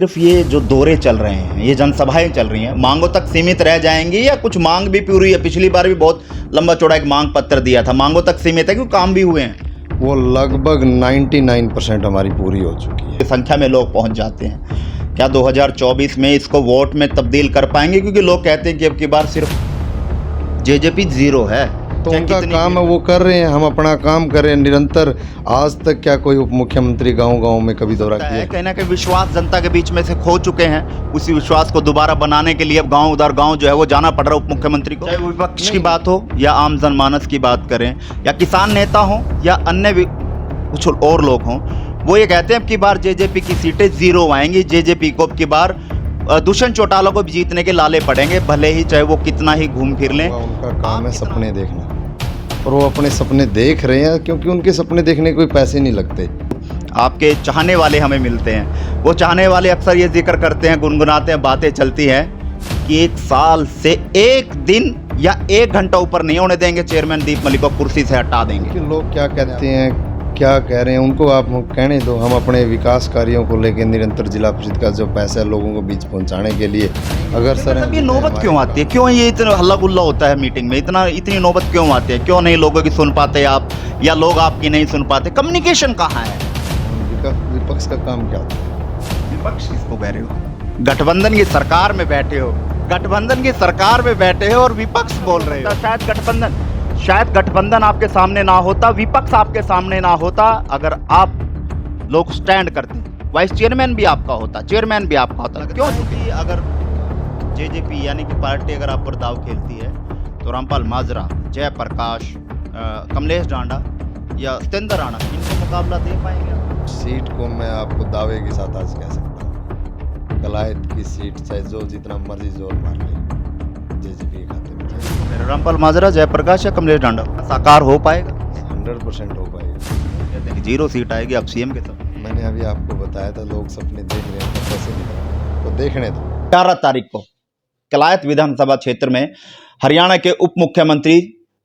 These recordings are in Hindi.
सिर्फ ये जो दौरे चल रहे हैं, ये जनसभाएं चल रही हैं, मांगों तक सीमित रह जाएंगी या कुछ मांग भी पूरी है? पिछली बार भी बहुत लंबा चौड़ा एक मांग पत्र दिया था, मांगों तक सीमित है क्योंकि काम भी हुए हैं? वो लगभग 99% हमारी पूरी हो चुकी है। संख्या में लोग पहुंच जाते हैं। क्या 2024 में इसको वोट में तब्दील कर पाएंगे? क्योंकि लोग कहते हैं कि अब की बार सिर्फ जेजेपी जीरो है, तो उनका काम है, वो कर रहे हैं, हम अपना काम कर रहे हैं निरंतर। आज तक क्या कोई उप मुख्यमंत्री गांव-गांव में कभी दौरा किया है? कहीं ना कहीं विश्वास जनता के बीच में से खो चुके हैं। उसी विश्वास को दोबारा बनाने के लिए अब गांव उधर गांव जो है वो जाना पड़ रहा है उप मुख्यमंत्री को। चाहे वो विपक्ष की बात हो या आम जनमानस की बात करें या किसान नेता हो या अन्य कुछ और लोग हों, वो ये कहते हैं अब की बार जेजेपी की सीटें जीरो आएंगी। जेजेपी को अब की बार दुष्यंत चौटाला को भी जीतने के लाले पड़ेंगे, भले ही चाहे वो कितना ही घूम फिर लें। उनका काम है सपने देखना, और वो अपने सपने देख रहे हैं, क्योंकि उनके सपने देखने कोई पैसे नहीं लगते। आपके चाहने वाले हमें मिलते हैं, वो चाहने वाले अक्सर ये जिक्र करते हैं, गुनगुनाते हैं, बातें चलती हैं कि 1 साल से 1 दिन या 1 घंटा ऊपर नहीं होने देंगे चेयरमैन दीप मलिक को कुर्सी से हटा देंगे। कि लोग क्या कहते हैं, क्या कह रहे हैं, उनको आप कहने दो। हम अपने विकास कार्यों को लेकर निरंतर जिला परिषद का जो पैसा है लोगों को बीच पहुंचाने के लिए, अगर सर ये नौबत क्यों आती है? क्यों ये इतना हल्ला गुल्ला होता है मीटिंग में? इतनी नौबत क्यों आती है? क्यों नहीं लोगों की सुन पाते आप, या लोग आपकी नहीं सुन पाते? कम्युनिकेशन कहाँ है? विपक्ष का काम क्या होता है? विपक्ष किसको कह रहे हो? गठबंधन की सरकार में बैठे हो, गठबंधन की सरकार में बैठे हो और विपक्ष बोल रहे हो। शायद गठबंधन आपके सामने ना होता, विपक्ष आपके सामने ना होता, अगर आप लोग स्टैंड करते। वाइस चेयरमैन भी आपका होता, चेयरमैन भी आपका होता। क्यों? क्योंकि अगर जेजेपी यानी कि पार्टी अगर आप पर दाव खेलती है तो रामपाल माजरा, जयप्रकाश, कमलेश डांडा या सतेंद्र राणा, इनको मुकाबला दे पाएंगे आप? सीट को मैं आपको दावे के साथ आज कह सकता हूँ, कलायत की सीट चाहे जो जितना मर्जी जोर मार ले, जेजेपी खाते में जाएगी। रामपाल माजरा, जयप्रकाश या कमलेश डांडा साकार हो पाएगा? 100% हो पाएगा। कहते हैं कि 0 सीट आएगी आप सीएम के तरफ। मैंने अभी आपको बताया था, लोग सपने देख रहे हैं, तो कैसे नहीं, तो देखने दो। 11 तारीख को कलायत विधानसभा क्षेत्र में हरियाणा के उप मुख्यमंत्री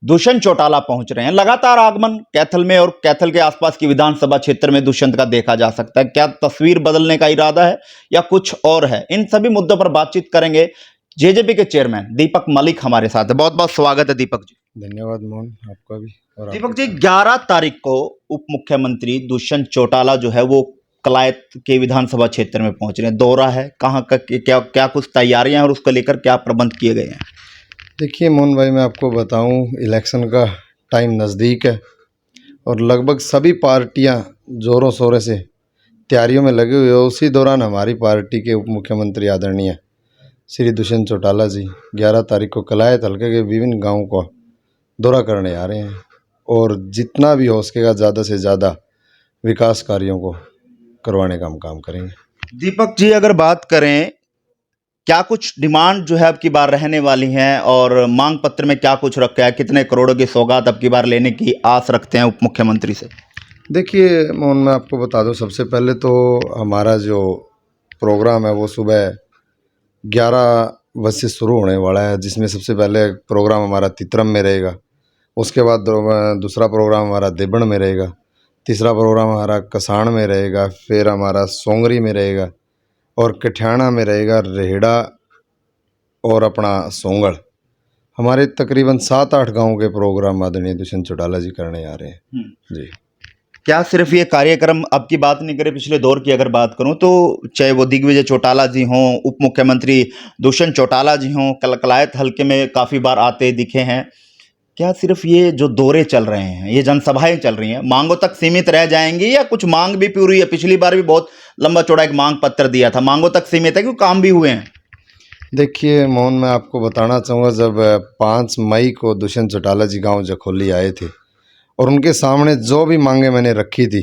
दुष्यंत चौटाला पहुंच रहे हैं। लगातार आगमन कैथल में और कैथल के आसपास की विधानसभा क्षेत्र में दुष्यंत का देखा जा सकता है। क्या तस्वीर बदलने का इरादा है या कुछ और है? इन सभी मुद्दों पर बातचीत करेंगे। जेजेपी के चेयरमैन दीपक मलिक हमारे साथ है। बहुत बहुत स्वागत है दीपक जी। धन्यवाद मोहन, आपका भी। और दीपक जी, 11 तारीख को उप मुख्यमंत्री दुष्यंत चौटाला जो है वो कलायत के विधानसभा क्षेत्र में पहुंच रहे हैं। दौरा है, कहाँ का क्या कुछ तैयारियां हैं और उसको लेकर क्या प्रबंध किए गए हैं? देखिए मोहन भाई, मैं आपको बताऊं, इलेक्शन का टाइम नज़दीक है और लगभग सभी पार्टियां ज़ोरों शोरों से तैयारियों में लगे हुए हो। उसी दौरान हमारी पार्टी के उप मुख्यमंत्री आदरणीय श्री दुष्यंत चौटाला जी 11 तारीख को कलायत हल्के के विभिन्न गाँव का दौरा करने आ रहे हैं और जितना भी हो सकेगा ज़्यादा से ज़्यादा विकास कार्यों को करवाने का हम काम करेंगे। दीपक जी, अगर बात करें, क्या कुछ डिमांड जो है अब की बार रहने वाली हैं और मांग पत्र में क्या कुछ रखा है? कितने करोड़ों की सौगात अब की बार लेने की आस रखते हैं उप मुख्यमंत्री से? देखिए मोहन, मैं आपको बता दूं, सबसे पहले तो हमारा जो प्रोग्राम है वो सुबह 11 बजे से शुरू होने वाला है, जिसमें सबसे पहले प्रोग्राम हमारा तितरम में रहेगा। उसके बाद दूसरा प्रोग्राम हमारा देबड़ में रहेगा, तीसरा प्रोग्राम हमारा कसाण में रहेगा, फिर हमारा सोंगरी में रहेगा और कठियाणा में रहेगा, रेहड़ा और अपना सोंगढ़। हमारे तकरीबन 7-8 गाँव के प्रोग्राम आदरणीय दुष्यंत चौटाला जी करने आ रहे हैं जी। क्या सिर्फ ये कार्यक्रम अब की बात नहीं करें, पिछले दौर की अगर बात करूं तो चाहे वो दिग्विजय चौटाला जी हों, उप मुख्यमंत्री दुष्यंत चौटाला जी हों, कलायत हल्के में काफ़ी बार आते दिखे हैं। क्या सिर्फ ये जो दौरे चल रहे हैं, ये जनसभाएं चल रही हैं, मांगों तक सीमित रह जाएंगी या कुछ मांग भी पूरी है? पिछली बार भी बहुत लंबा चौड़ा एक मांग पत्र दिया था, मांगों तक सीमित है क्योंकि काम भी हुए हैं? देखिए मोहन, मैं आपको बताना चाहूँगा, जब 5 मई को दुष्यंत चौटाला जी गांव जखोली आए थे और उनके सामने जो भी मांगे मैंने रखी थी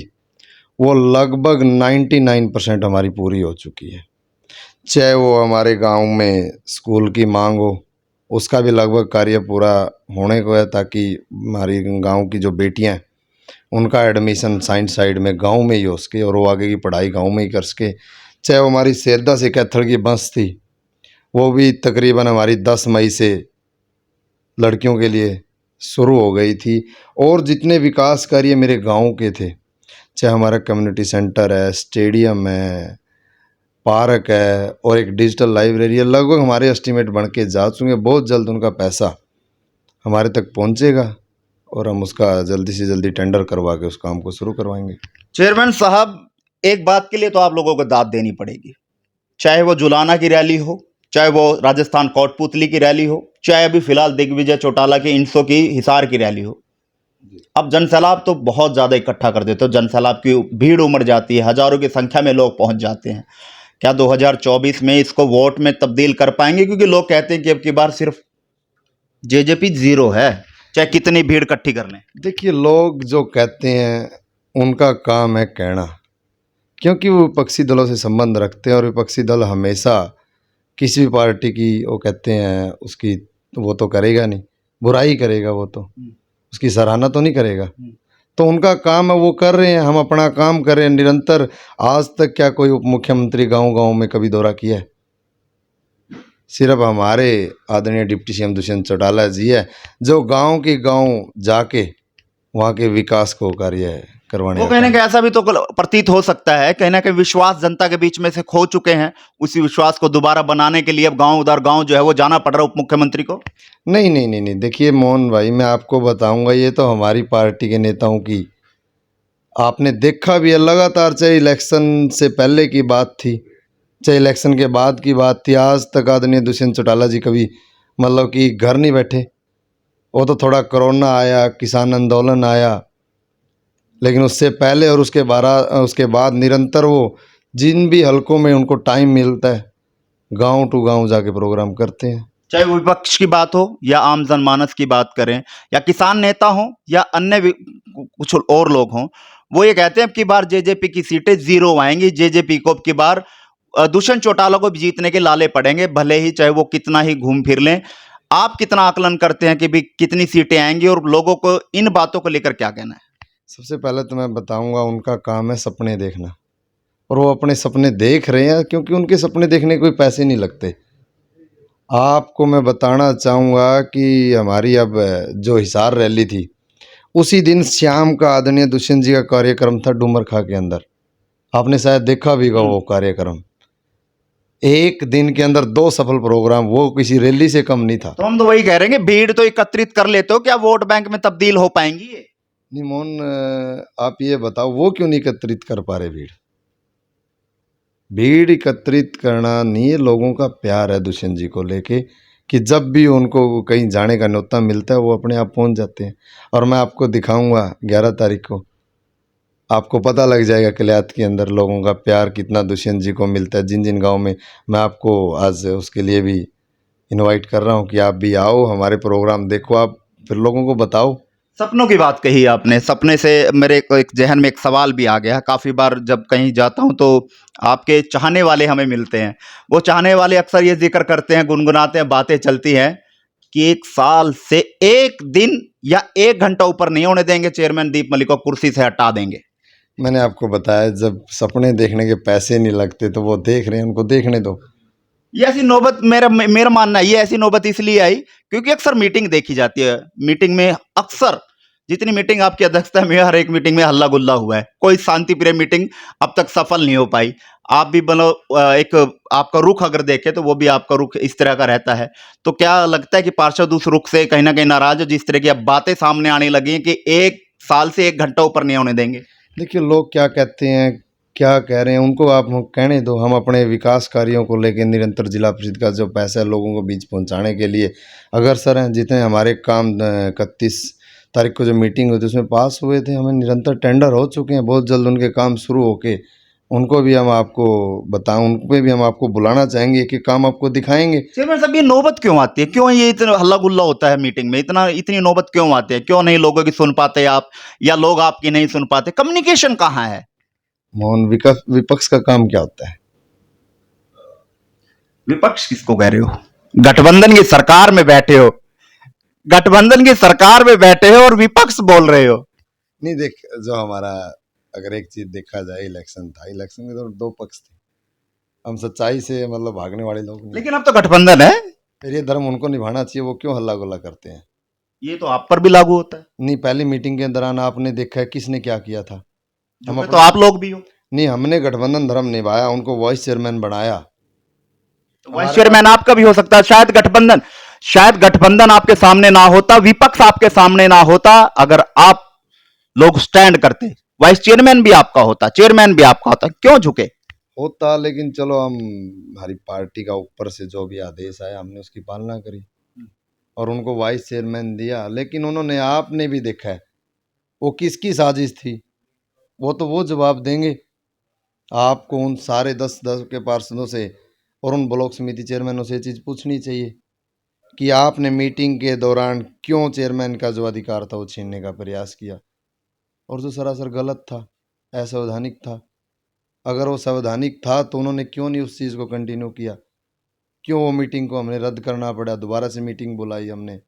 वो लगभग 99% हमारी पूरी हो चुकी है। चाहे वो हमारे गांव में स्कूल की मांग हो, उसका भी लगभग कार्य पूरा होने को है, ताकि हमारी गांव की जो बेटियां हैं उनका एडमिशन साइंस साइड में गांव में ही हो सके और वो आगे की पढ़ाई गांव में ही कर सके। चाहे वो हमारी सेरदा से कैथल की बस थी, वो भी तकरीबन हमारी 10 मई से लड़कियों के लिए शुरू हो गई थी। और जितने विकास कार्य मेरे गांव के थे, चाहे हमारा कम्युनिटी सेंटर है, स्टेडियम है, पार्क है और एक डिजिटल लाइब्रेरी है, लगभग हमारे एस्टीमेट बन के जा चुके हैं। बहुत जल्द उनका पैसा हमारे तक पहुंचेगा और हम उसका जल्दी से जल्दी टेंडर करवा के उस काम को शुरू करवाएंगे। चेयरमैन साहब, एक बात के लिए तो आप लोगों को दाद देनी पड़ेगी, चाहे वो जुलाना की रैली हो, चाहे वो राजस्थान कोटपुतली की रैली हो, चाहे अभी फिलहाल दिग्विजय चौटाला की इंसो की हिसार की रैली हो। अब जनसैलाब तो बहुत ज्यादा इकट्ठा कर देते हो, जनसैलाब की भीड़ उमड़ जाती है, हजारों की संख्या में लोग पहुंच जाते हैं। क्या 2024 में इसको वोट में तब्दील कर पाएंगे? क्योंकि लोग कहते हैं कि अब की बार सिर्फ जेजेपी जीरो है, चाहे कितनी भीड़ इकट्ठी कर लें। देखिए, लोग जो कहते हैं उनका काम है कहना, क्योंकि वो विपक्षी दलों से संबंध रखते हैं और विपक्षी दल हमेशा किसी भी पार्टी की वो कहते हैं उसकी वो तो करेगा नहीं, बुराई करेगा, वो तो उसकी सराहना तो नहीं करेगा। तो उनका काम है, वो कर रहे हैं, हम अपना काम कर रहे हैं निरंतर। आज तक क्या कोई उप मुख्यमंत्री गांव-गांव में कभी दौरा किया है? सिर्फ हमारे आदरणीय डिप्टी सीएम दुष्यंत चौटाला जी है जो गांव के गांव जाके वहाँ के विकास को कार्य करवाने वो का कहने काम। का ऐसा भी तो प्रतीत हो सकता है, कहीं ना कहीं विश्वास जनता के बीच में से खो चुके हैं, उसी विश्वास को दोबारा बनाने के लिए अब गांव उधर गांव जो है वो जाना पड़ रहा है उप मुख्यमंत्री को। नहीं नहीं नहीं नहीं, देखिए मोहन भाई, मैं आपको बताऊंगा, ये तो हमारी पार्टी के नेताओं की आपने देखा भी है लगातार, चाहे इलेक्शन से पहले की बात थी, चाहे इलेक्शन के बाद की बात थी, आज तक आदरणीय दुष्यंत चौटाला जी कभी मतलब कि घर नहीं बैठे। वो तो थोड़ा कोरोना आया, किसान आंदोलन आया, लेकिन उससे पहले और उसके बाद निरंतर वो जिन भी हलकों में उनको टाइम मिलता है गांव टू गांव जाके प्रोग्राम करते हैं। चाहे वो विपक्ष की बात हो या आम जनमानस की बात करें या किसान नेता हो या अन्य कुछ और लोग हों, वो ये कहते हैं अब की बार जेजेपी की सीटें जीरो आएंगी, जेजेपी को अब की बार दुष्यंत चौटाला को भी जीतने के लाले पड़ेंगे, भले ही चाहे वो कितना ही घूम फिर लें। आप कितना आकलन करते हैं कि भी कितनी सीटें आएंगी और लोगों को इन बातों को लेकर क्या कहना है? सबसे पहले तो मैं बताऊंगा, उनका काम है सपने देखना, और वो अपने सपने देख रहे हैं, क्योंकि उनके सपने देखने के कोई पैसे नहीं लगते। आपको मैं बताना चाहूँगा कि हमारी अब जो हिसार रैली थी, उसी दिन शाम का आदरणीय दुष्यंत जी का कार्यक्रम था डूमरखा के अंदर। आपने शायद देखा भी होगा वो कार्यक्रम। एक दिन के अंदर 2 सफल प्रोग्राम, वो किसी रैली से कम नहीं था। तो हम तो वही कह रहे हैं कि भीड़ तो एकत्रित कर लेते हो, क्या वोट बैंक में तब्दील हो पाएंगी ये? नहीं मोहन, आप ये बताओ वो क्यों नहीं एकत्रित कर पा रहे भीड़? भीड़ एकत्रित करना नहीं है, लोगों का प्यार है दुष्यंत जी को लेके कि जब भी उनको कहीं जाने का न्योता मिलता है वो अपने आप पहुंच जाते हैं। और मैं आपको दिखाऊंगा 11 तारीख को, आपको पता लग जाएगा किलियात के अंदर लोगों का प्यार कितना दुष्यंत जी को मिलता है। जिन जिन गांव में, मैं आपको आज उसके लिए भी इनवाइट कर रहा हूं कि आप भी आओ, हमारे प्रोग्राम देखो, आप फिर लोगों को बताओ। सपनों की बात कही आपने, सपने से मेरे को एक जहन में एक सवाल भी आ गया। काफ़ी बार जब कहीं जाता हूं तो आपके चाहने वाले हमें मिलते हैं, वो चाहने वाले अक्सर ये जिक्र करते हैं, गुनगुनाते हैं, बातें चलती हैं कि 1 साल से 1 दिन या 1 घंटा ऊपर नहीं होने देंगे, चेयरमैन दीप मलिक को कुर्सी से हटा देंगे। मैंने आपको बताया, जब सपने देखने के पैसे नहीं लगते तो वो देख रहे हैं, उनको देखने दो। ये ऐसी नौबत, मेरा मानना है, ये ऐसी नौबत इसलिए आई क्योंकि अक्सर मीटिंग देखी जाती है, मीटिंग में अक्सर जितनी मीटिंग आपकी अध्यक्षता में, हर एक मीटिंग में हल्ला गुल्ला हुआ है, कोई शांति प्रिय मीटिंग अब तक सफल नहीं हो पाई। आप भी बनो एक आपका रुख अगर देखें तो वो भी आपका रुख इस तरह का रहता है। तो क्या लगता है कि पार्षद उस रुख से कहीं ना कहीं नाराज हो, जिस तरह की अब बातें सामने आने लगी हैं कि 1 साल से 1 घंटा ऊपर नहीं होने देंगे? देखिए, लोग क्या कहते हैं, क्या कह रहे हैं, उनको आप कहने दो। हम अपने विकास कार्यों को लेकर निरंतर जिला परिषद का जो पैसा है लोगों को बीच पहुंचाने के लिए अग्रसर हैं। जितने हमारे काम 31 तारीख को जो मीटिंग हुई थी उसमें पास हुए थे, हमें निरंतर टेंडर हो चुके हैं, बहुत जल्द उनके काम शुरू होके उनको भी हम आपको बताएं, उन पर भी हम आपको बुलाना चाहेंगे कि काम आपको दिखाएंगे। चेयरमैन साहब, ये नौबत क्यों आती है? क्यों ये इतना हल्ला गुल्ला होता है मीटिंग में? इतनी नौबत क्यों आती है? क्यों नहीं लोगों की सुन पाते आप, या लोग आपकी नहीं सुन पाते? कम्युनिकेशन कहाँ है? मोहन, विपक्ष का काम क्या होता है? विपक्ष किसको कह रहे हो? गठबंधन की सरकार में बैठे हो, गठबंधन की सरकार में बैठे हो और विपक्ष बोल रहे हो। नहीं, देख, जो हमारा अगर एक चीज देखा जाए, इलेक्शन था, इलेक्शन में तो 2 पक्ष थे, हम सच्चाई से मतलब भागने वाले लोग नहीं। लेकिन अब तो गठबंधन है, फिर ये धर्म उनको निभाना चाहिए, वो क्यों हल्ला गुल्ला करते हैं? ये तो आप पर भी लागू होता है। नहीं, पहली मीटिंग के दौरान आपने देखा है किसने क्या किया था। हम तो आप लोग भी हो। नहीं, हमने गठबंधन धर्म निभाया, उनको वाइस चेयरमैन बनाया। वाइस चेयरमैन आपका भी हो सकता है। शायद गठबंधन आपके सामने ना होता, विपक्ष आपके सामने ना होता, अगर आप लोग स्टैंड करते, वाइस चेयरमैन भी आपका होता, चेयरमैन भी आपका होता, क्यों झुके? होता, लेकिन चलो हम, हमारी पार्टी का ऊपर से जो भी आदेश आया हमने उसकी पालना करी और उनको वाइस चेयरमैन दिया। लेकिन उन्होंने, आपने भी देखा है वो किसकी साजिश थी, वो तो वो जवाब देंगे आपको। उन सारे 10 के पार्षदों से और उन ब्लॉक समिति चेयरमैनों से ये चीज़ पूछनी चाहिए कि आपने मीटिंग के दौरान क्यों चेयरमैन का जो अधिकार था वो छीनने का प्रयास किया, और जो सरासर गलत था, असंवैधानिक था। अगर वो संवैधानिक था तो उन्होंने क्यों नहीं उस चीज़ को कंटिन्यू किया, क्यों वो मीटिंग को हमने रद्द करना पड़ा, दोबारा से मीटिंग बुलाई हमने,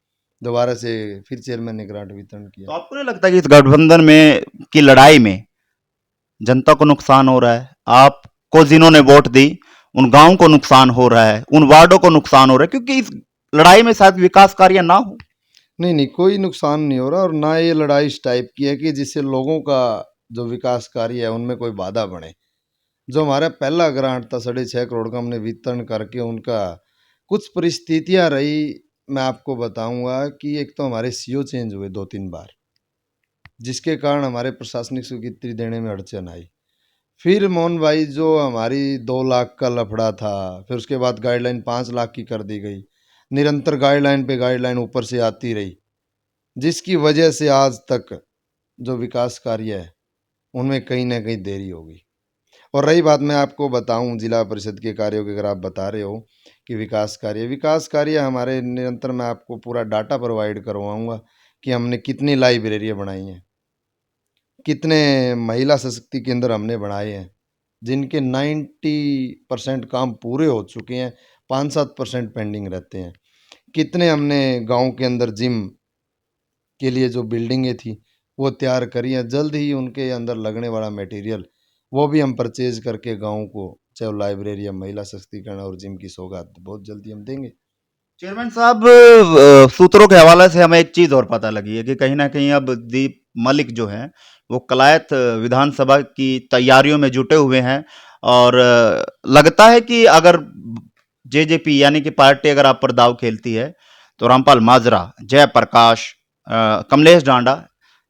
दोबारा से फिर चेयरमैन ने ग्रांट वितरण तो किया। आपको नहीं लगता कि इस गठबंधन में की लड़ाई में जनता को नुकसान हो रहा है? आपको जिन्होंने वोट दी उन गांवों को नुकसान हो रहा है, उन वार्डों को नुकसान हो रहा है, क्योंकि इस लड़ाई में शायद विकास कार्य ना हो। नहीं नहीं, कोई नुकसान नहीं हो रहा, और ना ये लड़ाई इस टाइप की है कि जिससे लोगों का जो विकास कार्य है उनमें कोई बाधा बने। जो हमारा पहला ग्रांट था 6.5 करोड़ का, हमने वितरण करके उनका कुछ परिस्थितियां रही। मैं आपको बताऊंगा कि एक तो हमारे सीओ चेंज हुए 2-3 बार, जिसके कारण हमारे प्रशासनिक स्वीकृति देने में अड़चन आई। फिर मोहन भाई, जो हमारी 2 लाख का लफड़ा था, फिर उसके बाद गाइडलाइन 5 लाख की कर दी गई। निरंतर गाइडलाइन पे गाइडलाइन ऊपर से आती रही, जिसकी वजह से आज तक जो विकास कार्य है उनमें कहीं ना कहीं देरी होगी। और रही बात, मैं आपको बताऊं जिला परिषद के कार्यों की, अगर आप बता रहे हो कि विकास कार्य हमारे निरंतर, मैं आपको पूरा डाटा प्रोवाइड करवाऊंगा कि हमने कितनी लाइब्रेरियाँ बनाई हैं, कितने महिला सशक्ति केंद्र हमने बनाए हैं, जिनके 90% काम पूरे हो चुके हैं, 5-7% पेंडिंग रहते हैं। कितने हमने गांव के अंदर जिम के लिए जो बिल्डिंगें थी वो तैयार करी हैं, जल्द ही उनके अंदर लगने वाला मटेरियल वो भी हम परचेज करके गांव को, चाहे वो लाइब्रेरी या महिला सशक्तिकरण और जिम की सौगात बहुत जल्दी हम देंगे। चेयरमैन साहब, सूत्रों के हवाले से हमें एक चीज और पता लगी है कि कहीं ना कहीं अब दीप मलिक जो हैं वो कलायत विधानसभा की तैयारियों में जुटे हुए हैं, और लगता है कि अगर जेजेपी यानी कि पार्टी अगर आप पर दाव खेलती है तो रामपाल माजरा, जयप्रकाश, कमलेश डांडा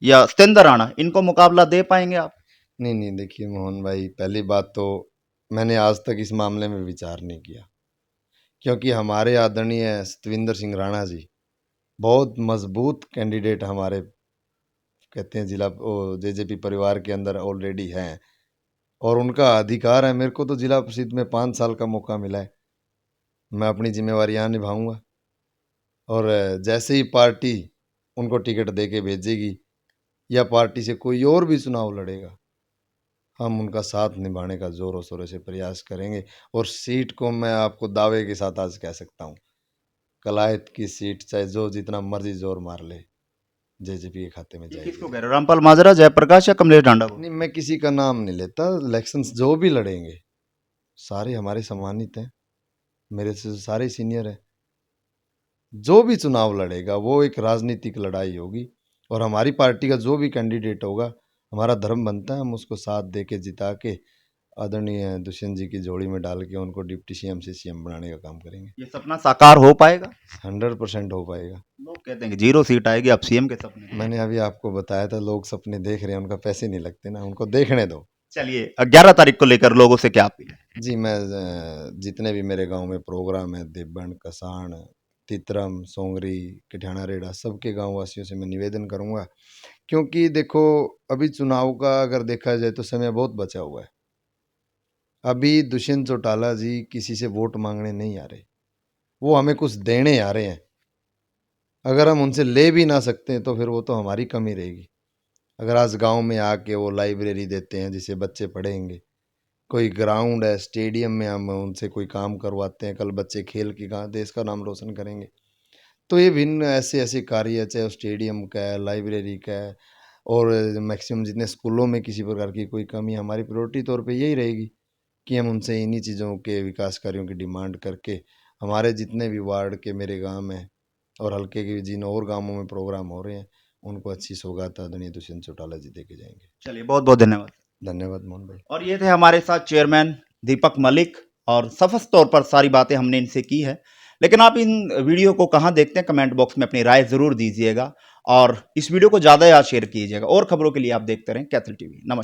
या सतेंद्र राणा, इनको मुकाबला दे पाएंगे आप? नहीं नहीं, देखिए मोहन भाई, पहली बात तो मैंने आज तक इस मामले में विचार नहीं किया, क्योंकि हमारे आदरणीय सतविंदर सिंह राणा जी बहुत मजबूत कैंडिडेट हमारे, कहते हैं जिला जेजेपी परिवार के अंदर ऑलरेडी हैं, और उनका अधिकार है। मेरे को तो जिला परिषद में 5 साल का मौका मिला है, मैं अपनी जिम्मेवारी यहाँ निभाऊंगा, और जैसे ही पार्टी उनको टिकट दे के भेजेगी या पार्टी से कोई और भी चुनाव लड़ेगा, हम उनका साथ निभाने का जोरों शोरों से प्रयास करेंगे। और सीट को मैं आपको दावे के साथ आज कह सकता हूँ, कलायत की सीट चाहे जो जितना मर्जी जोर मार ले, जेजेपी के खाते में ये जाएगी। किसको कह रहे हो, रामपाल माजरा, जयप्रकाश या कमलेश डांडा को? नहीं, मैं किसी का नाम नहीं लेता, इलेक्शंस जो भी लड़ेंगे सारे हमारे सम्मानित हैं, मेरे से सारे सीनियर हैं। जो भी चुनाव लड़ेगा वो एक राजनीतिक लड़ाई होगी, और हमारी पार्टी का जो भी कैंडिडेट होगा, हमारा धर्म बनता है हम उसको साथ दे के जिता के आदरणीय दुष्यंत जी की जोड़ी में डाल के उनको डिप्टी सीएम से सीएम बनाने का काम करेंगे। ये सपना साकार हो पाएगा? 100% हो पाएगा। लोग कहते हैं कि 0 सीट आएगी, अब सीएम के सपने। मैंने अभी आपको बताया था, लोग सपने देख रहे हैं, उनका पैसे नहीं लगते ना, उनको देखने दो। चलिए, 11 तारीख को लेकर लोगों से क्या अपील है? जी, मैं जितने भी मेरे गांव में प्रोग्राम है, देवबंद, कसाण, तितरम, सोंगरी, किठाना रेड़ा, सबके गांव वासियों से मैं निवेदन करूंगा, क्योंकि देखो अभी चुनाव का अगर देखा जाए तो समय बहुत बचा हुआ है। अभी दुष्यंत चौटाला जी किसी से वोट मांगने नहीं आ रहे, वो हमें कुछ देने आ रहे हैं। अगर हम उनसे ले भी ना सकते हैं तो फिर वो तो हमारी कमी रहेगी। अगर आज गांव में आके वो लाइब्रेरी देते हैं जिसे बच्चे पढ़ेंगे, कोई ग्राउंड है, स्टेडियम में हम उनसे कोई काम करवाते हैं, कल बच्चे खेल के कहाँ देश का नाम रोशन करेंगे। तो ये भिन्न ऐसे ऐसे कार्य है, चाहे वो स्टेडियम का है, लाइब्रेरी का है, और मैक्सिमम जितने स्कूलों में किसी प्रकार की कोई कमी, हमारी प्रायोरिटी तौर पे यही रहेगी कि हम उनसे इन्हीं चीज़ों के विकास कार्यों की डिमांड करके हमारे जितने भी वार्ड के मेरे गांव में और हल्के के जिन और गांवों में प्रोग्राम हो रहे हैं उनको अच्छी सौगात आदरणीय दुष्यंत चौटाला जी दे के जाएंगे। चलिए, बहुत बहुत धन्यवाद। धन्यवाद मोहन भाई। और ये थे हमारे साथ चेयरमैन दीपक मलिक, और सफस तौर पर सारी बातें हमने इनसे की है। लेकिन आप इन वीडियो को कहाँ देखते हैं, कमेंट बॉक्स में अपनी राय जरूर दीजिएगा, और इस वीडियो को ज़्यादा शेयर कीजिएगा। और खबरों के लिए आप देखते रहें कैथल टीवी। नमस्कार।